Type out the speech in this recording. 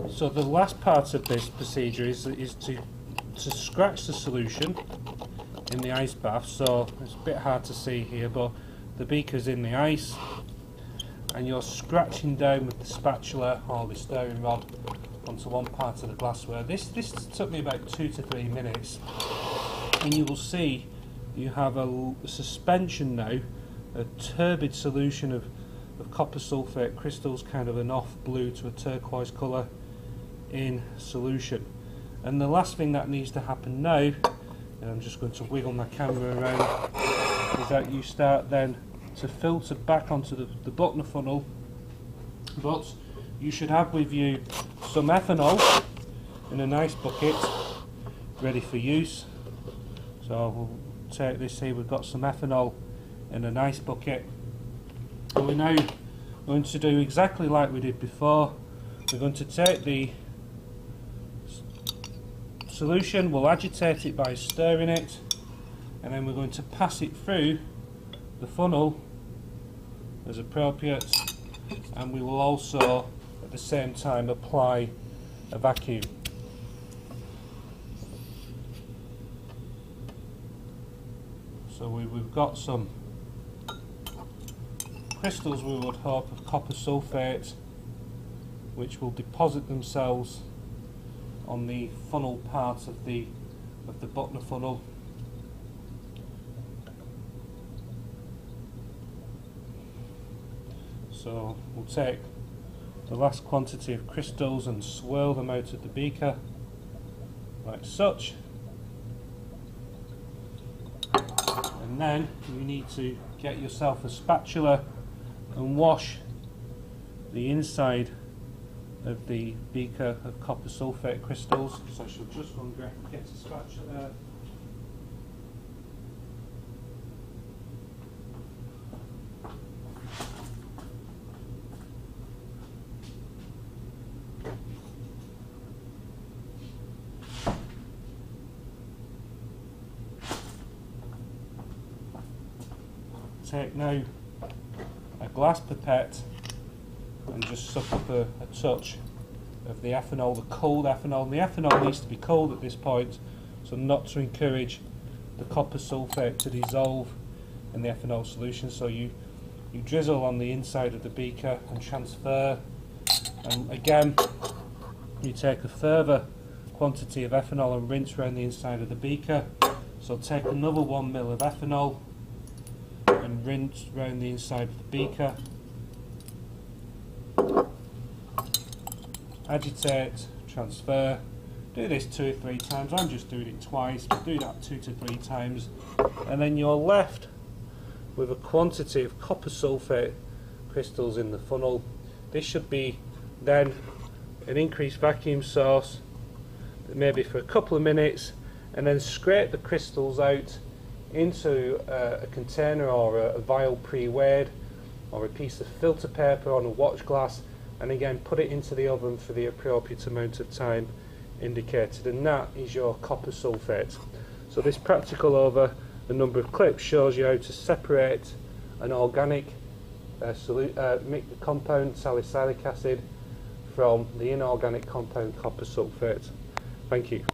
So the last part of this procedure is to scratch the solution in the ice bath. So it's a bit hard to see here, but the beaker's in the ice and you're scratching down with the spatula or the stirring rod onto one part of the glassware. This took me about 2 to 3 minutes, and you will see you have a suspension now, a turbid solution of copper sulfate crystals, kind of an off blue to a turquoise colour in solution. And the last thing that needs to happen now, and I'm just going to wiggle my camera around, is that you start then to filter back onto the bottom of the funnel. But you should have with you some ethanol in a nice bucket ready for use. So we'll take this here, we've got some ethanol in a nice bucket, and we're now going to do exactly like we did before. We're going to take the solution, we'll agitate it by stirring it, and then we're going to pass it through the funnel as appropriate, and we will also at the same time apply a vacuum. So we've got some crystals, we would hope, of copper sulfate, which will deposit themselves on the funnel part of the bottom funnel. So we'll take the last quantity of crystals and swirl them out of the beaker like such, and then you need to get yourself a spatula and wash the inside of the beaker of copper sulfate crystals. So I shall just run get a spatula there. Take now a glass pipette and just suck up a touch of the ethanol, the cold ethanol. And the ethanol needs to be cold at this point, so not to encourage the copper sulfate to dissolve in the ethanol solution. So you drizzle on the inside of the beaker and transfer, and again you take a further quantity of ethanol and rinse around the inside of the beaker. So take another 1 ml of ethanol and rinse around the inside of the beaker. Agitate, transfer. Do this 2 or 3 times. I'm just doing it twice, but do that 2 to 3 times, and then you're left with a quantity of copper sulfate crystals in the funnel. This should be then an increased vacuum source, maybe for a couple of minutes, and then scrape the crystals out into a container or a vial pre-weighed, or a piece of filter paper on a watch glass, and again put it into the oven for the appropriate amount of time indicated, and that is your copper sulfate. So this practical over a number of clips shows you how to separate an organic compound salicylic acid from the inorganic compound copper sulfate. Thank you.